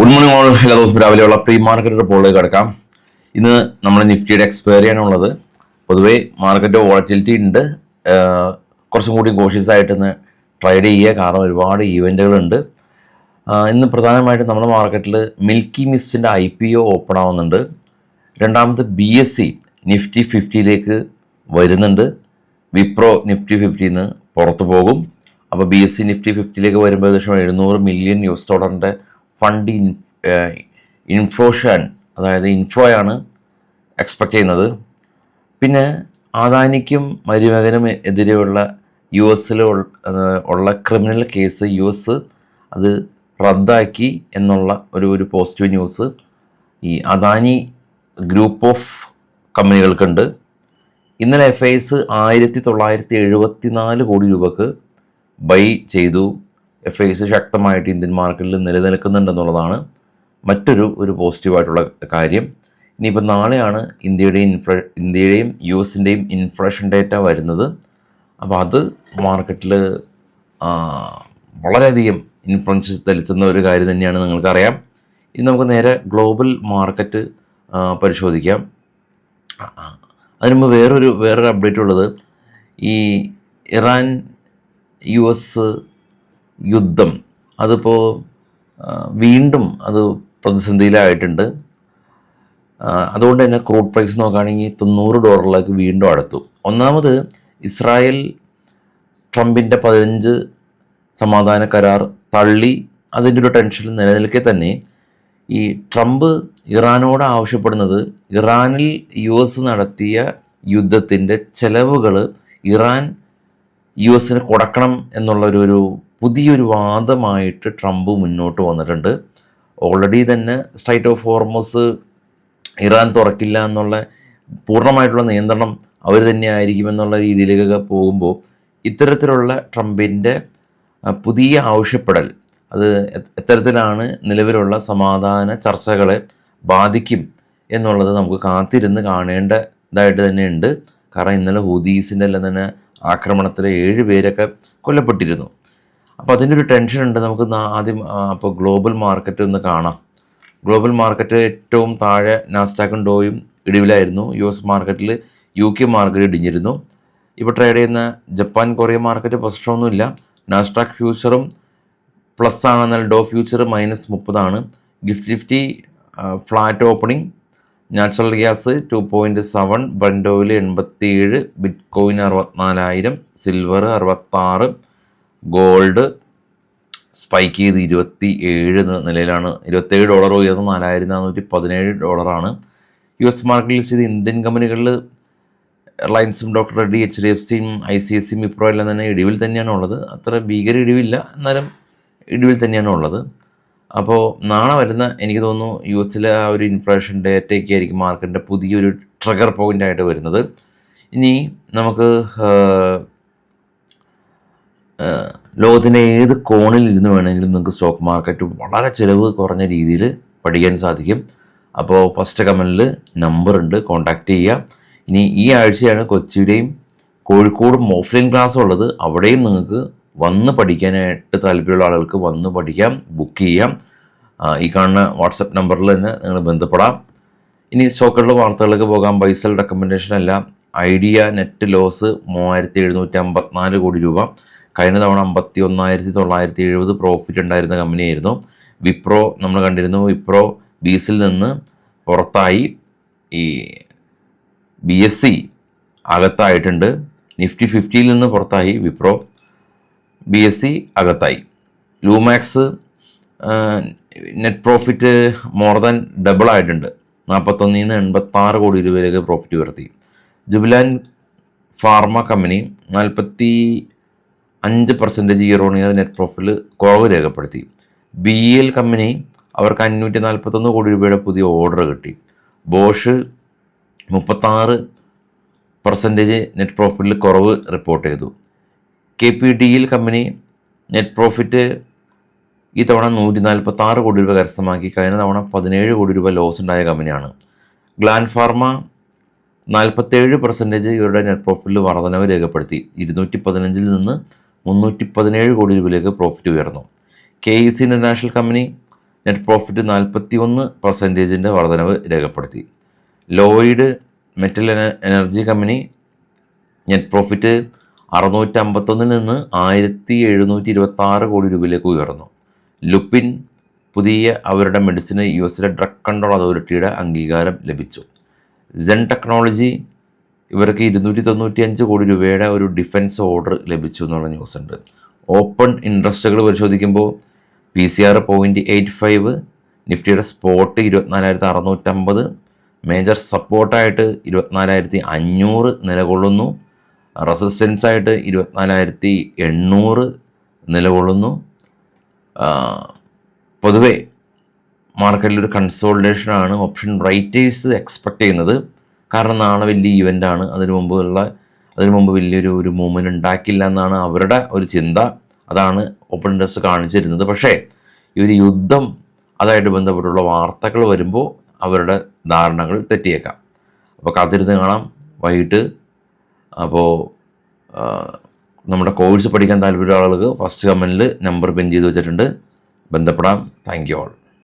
Good morning all. എല്ലാ ദിവസവും രാവിലെയുള്ള പ്രീ മാർക്കറ്റ് റിപ്പോർട്ടിലേക്ക് കിടക്കാം. ഇന്ന് നമ്മൾ നിഫ്റ്റിയുടെ എക്സ്പയറി ആണുള്ളത്. പൊതുവേ മാർക്കറ്റ് വോളറ്റിലിറ്റി ഉണ്ട്. കുറച്ചും കൂടി കോഷ്യസ് ആയിട്ട് ഇന്ന് ട്രേഡ് ചെയ്യുക, കാരണം ഒരുപാട് ഈവൻറ്റുകളുണ്ട്. ഇന്ന് പ്രധാനമായിട്ടും നമ്മുടെ മാർക്കറ്റിൽ മിൽക്കി മിസ്റ്റിൻ്റെ IPO ഓപ്പൺ ആവുന്നുണ്ട്. രണ്ടാമത് BSE നിഫ്റ്റി 50യിലേക്ക് വരുന്നുണ്ട്. വിപ്രോ നിഫ്റ്റി 50ന്ന് പുറത്തു പോകും. അപ്പോൾ BSE നിഫ്റ്റി 50യിലേക്ക് വരുമ്പോൾ ഏകദേശം $700 മില്യൺ ഫണ്ട് ഇൻഫ്ലോഷൻ, അതായത് ഇൻഫ്ലോയാണ് എക്സ്പെക്റ്റ് ചെയ്യുന്നത്. പിന്നെ അദാനിക്കും മരുമകനും എതിരെയുള്ള US ഉള്ള ക്രിമിനൽ കേസ് US അത് റദ്ദാക്കി എന്നുള്ള ഒരു പോസിറ്റീവ് ന്യൂസ് ഈ അദാനി ഗ്രൂപ്പ് ഓഫ് കമ്പനികൾക്കുണ്ട്. ഇന്നലെ FIs 1974 കോടി രൂപക്ക് ബൈ ചെയ്തു. FIs ശക്തമായിട്ട് ഇന്ത്യൻ മാർക്കറ്റിൽ നിലനിൽക്കുന്നുണ്ടെന്നുള്ളതാണ് മറ്റൊരു പോസിറ്റീവായിട്ടുള്ള കാര്യം. ഇനിയിപ്പോൾ നാളെയാണ് ഇന്ത്യയുടെയും US ഇൻഫ്ലേഷൻ ഡേറ്റ വരുന്നത്. അപ്പോൾ അത് മാർക്കറ്റിൽ വളരെയധികം ഇൻഫ്ലുവൻസ് തെളിച്ചുന്ന ഒരു കാര്യം തന്നെയാണ്, നിങ്ങൾക്കറിയാം. ഇനി നമുക്ക് നേരെ ഗ്ലോബൽ മാർക്കറ്റ് പരിശോധിക്കാം. അതിന് മുമ്പ് വേറൊരു അപ്ഡേറ്റ് ഉള്ളത്, ഈ ഇറാൻ US യുദ്ധം അതിപ്പോൾ വീണ്ടും അത് പ്രതിസന്ധിയിലായിട്ടുണ്ട്. അതുകൊണ്ട് തന്നെ ക്രൂഡ് പ്രൈസ് നോക്കുകയാണെങ്കിൽ $90 വീണ്ടും അടുത്തു. ഒന്നാമത് ഇസ്രായേൽ ട്രംപിൻ്റെ 15 സമാധാന കരാർ തള്ളി. അതിൻ്റെ ഒരു ടെൻഷൻ നിലനിൽക്കെ തന്നെ ഈ ട്രംപ് ഇറാനോട് ആവശ്യപ്പെടുന്നത് ഇറാനിൽ US നടത്തിയ യുദ്ധത്തിൻ്റെ ചെലവുകൾ ഇറാൻ US കൊടുക്കണം എന്നുള്ളൊരു പുതിയൊരു വാദമായിട്ട് ട്രംപ് മുന്നോട്ട് വന്നിട്ടുണ്ട്. ഓൾറെഡി തന്നെ സ്ട്രൈറ്റ് ഓഫ് ഹോർമസ് ഇറാൻ തുറക്കില്ല എന്നുള്ള പൂർണ്ണമായിട്ടുള്ള നിയന്ത്രണം അവർ തന്നെ ആയിരിക്കുമെന്നുള്ള രീതിയിലേക്കൊക്കെ പോകുമ്പോൾ ഇത്തരത്തിലുള്ള ട്രംപിൻ്റെ പുതിയ ആവശ്യപ്പെടൽ അത് എത്തരത്തിലാണ് നിലവിലുള്ള സമാധാന ചർച്ചകളെ ബാധിക്കും എന്നുള്ളത് നമുക്ക് കാത്തിരുന്ന് കാണേണ്ടതായിട്ട് തന്നെയുണ്ട്. കാരണം ഇന്നലെ ഹൂതീസിൻ്റെ എല്ലാം തന്നെ ആക്രമണത്തിൽ 7 പേരൊക്കെ കൊല്ലപ്പെട്ടിരുന്നു. അപ്പോൾ അതിൻ്റെ ഒരു ടെൻഷൻ ഉണ്ട്. നമുക്ക് ആദ്യം അപ്പോൾ ഗ്ലോബൽ മാർക്കറ്റ് ഒന്ന് കാണാം. ഗ്ലോബൽ മാർക്കറ്റ് ഏറ്റവും താഴെ നാസ്ഡാക്കും ഡോയും ഇടിവിലായിരുന്നു. US മാർക്കറ്റിൽ UK മാർക്കറ്റ് ഇടിഞ്ഞിരുന്നു. ഇപ്പോൾ ട്രേഡ് ചെയ്യുന്ന ജപ്പാൻ കൊറിയ മാർക്കറ്റ് പ്രശ്നമൊന്നുമില്ല. നാസ്ഡാക്ക് ഫ്യൂച്ചറും പ്ലസ് ആണ്, എന്നാൽ ഡോ future -30 Nifty flat opening. Natural gas 2.7, Brent oil 87, bitcoin 64,000, silver 66, gold spike ചെയ്ത് 27 നിലയിലാണ്. $27 ഉയർന്ന് $4,417. US മാർക്കറ്റിൽ ചെയ്ത് ഇന്ത്യൻ കമ്പനികളിൽ റിലയൻസും ഡോക്ടർ റെഡ്ഡി HDFCയും ICICIയും വിപ്രോ എല്ലാം തന്നെ ഇടിവിൽ തന്നെയാണ് ഉള്ളത്. അത്ര ഭീകര ഇടിവില്ല, എന്നാലും ഇടിവിൽ തന്നെയാണ് ഉള്ളത്. അപ്പോൾ നാളെ വരുന്ന എനിക്ക് തോന്നുന്നു US ആ ഒരു ഇൻഫ്ലേഷൻ ഡേറ്റയൊക്കെ ആയിരിക്കും മാർക്കറ്റിൻ്റെ പുതിയൊരു ട്രിഗർ പോയിൻ്റായിട്ട് വരുന്നത്. ഇനി നമുക്ക് ലോകത്തിൻ്റെ ഏത് കോണിൽ ഇരുന്ന് വേണമെങ്കിലും നിങ്ങൾക്ക് സ്റ്റോക്ക് മാർക്കറ്റ് വളരെ ചിലവ് കുറഞ്ഞ രീതിയിൽ പഠിക്കാൻ സാധിക്കും. അപ്പോൾ ഫസ്റ്റ് കമൻറ്റിൽ നമ്പർ ഉണ്ട്, കോൺടാക്റ്റ് ചെയ്യുക. ഇനി ഈ ആഴ്ചയാണ് കൊച്ചിയുടെയും കോഴിക്കോടും ഓഫ്ലൈൻ ക്ലാസ് ഉള്ളത്. അവിടെയും നിങ്ങൾക്ക് വന്ന് പഠിക്കാനായിട്ട് താല്പര്യമുള്ള ആളുകൾക്ക് വന്ന് പഠിക്കാം, ബുക്ക് ചെയ്യാം. ഈ കാണുന്ന വാട്സപ്പ് നമ്പറിൽ തന്നെ നിങ്ങൾ ബന്ധപ്പെടാം. ഇനി സ്റ്റോക്കുകളുടെ വാർത്തകളിലേക്ക് പോകാം. ബൈസൽ റെക്കമെൻഡേഷൻ അല്ല. ഐഡിയ നെറ്റ് ലോസ് 3,754 കോടി രൂപ. കഴിഞ്ഞ തവണ 51,970 പ്രോഫിറ്റ് ഉണ്ടായിരുന്ന കമ്പനിയായിരുന്നു. വിപ്രോ നമ്മൾ കണ്ടിരുന്നു. വിപ്രോ ബീസിൽ നിന്ന് പുറത്തായി. ഈ BSE അകത്തായിട്ടുണ്ട്. നിഫ്റ്റി 50യിൽ നിന്ന് പുറത്തായി വിപ്രോ. BSE അകത്തായി. Lumax net profit more than double ആയിട്ടുണ്ട്. 41 86 കോടി രൂപയിലേക്ക് പ്രോഫിറ്റ് ഉയർത്തി. Jubilant pharma company 45% year on year net പ്രോഫിറ്റിൽ കുറവ് രേഖപ്പെടുത്തി. BEL കമ്പനി അവർക്ക് 541 കോടി രൂപയുടെ പുതിയ ഓർഡർ കിട്ടി. ബോഷ് 36% നെറ്റ് പ്രോഫിറ്റിൽ കുറവ് റിപ്പോർട്ട് ചെയ്തു. KPDL കമ്പനി നെറ്റ് പ്രോഫിറ്റ് ഈ തവണ 146 കോടി രൂപ കരസ്ഥമാക്കി. കഴിഞ്ഞ തവണ 17 കോടി രൂപ ലോസ് ഉണ്ടായ കമ്പനിയാണ്. ഗ്ലാൻഡ് ഫാർമ 47% ഇവരുടെ നെറ്റ് പ്രോഫിറ്റിൽ വർധനവ് രേഖപ്പെടുത്തി. 215 നിന്ന് 317 കോടി രൂപയിലേക്ക് പ്രോഫിറ്റ് ഉയർന്നു. KEC international company net profit 41% വർധനവ് രേഖപ്പെടുത്തി. Lloyd metal energy company net profit 651 നിന്ന് 1726 കോടി രൂപയിലേക്ക് ഉയർന്നു. ലുപ്പിൻ പുതിയ അവരുടെ മെഡിസിന് US ഡ്രഗ് കൺട്രോൾ അതോറിറ്റിയുടെ അംഗീകാരം ലഭിച്ചു. സെൻ ടെക്നോളജി ഇവർക്ക് 295 കോടി രൂപയുടെ ഒരു ഡിഫൻസ് ഓർഡർ ലഭിച്ചു എന്നുള്ള ന്യൂസ് ഉണ്ട്. ഓപ്പൺ ഇൻട്രസ്റ്റുകൾ പരിശോധിക്കുമ്പോൾ PCR 0.85, നിഫ്റ്റിയുടെ സ്പോട്ട് 24,650, മേജർ സപ്പോർട്ടായിട്ട് 24,500 നിലകൊള്ളുന്നു. റെസിസ്റ്റൻസ് ആയിട്ട് 24,800 നിലകൊള്ളുന്നു. പൊതുവെ മാർക്കറ്റിലൊരു കൺസോളിഡേഷനാണ് ഓപ്ഷൻ റൈറ്റേഴ്സ് എക്സ്പെക്റ്റ് ചെയ്യുന്നത്. കാരണം നാളെ വലിയ ഇവൻ്റാണ്, അതിനു മുമ്പ് വലിയൊരു മൂവ്മെൻറ്റ് ഉണ്ടാക്കില്ല എന്നാണ് അവരുടെ ഒരു ചിന്ത. അതാണ് ഓപ്പൺ ഇൻട്രസ്റ്റ് കാണിച്ചിരുന്നത്. പക്ഷേ ഈ ഒരു യുദ്ധം അതായിട്ട് ബന്ധപ്പെട്ടുള്ള വാർത്തകൾ വരുമ്പോൾ അവരുടെ ധാരണകൾ തെറ്റിയേക്കാം. അപ്പോൾ കാത്തിരുന്ന് കാണാം വൈകിട്ട്. അപ്പോൾ നമ്മുടെ കോഴ്സ് പഠിക്കാൻ താല്പര്യമുള്ള ആളുകൾക്ക് ഫസ്റ്റ് കമൻറ്റിൽ നമ്പർ പിൻ ചെയ്ത് വെച്ചിട്ടുണ്ട്, ബന്ധപ്പെടാം. Thank you all.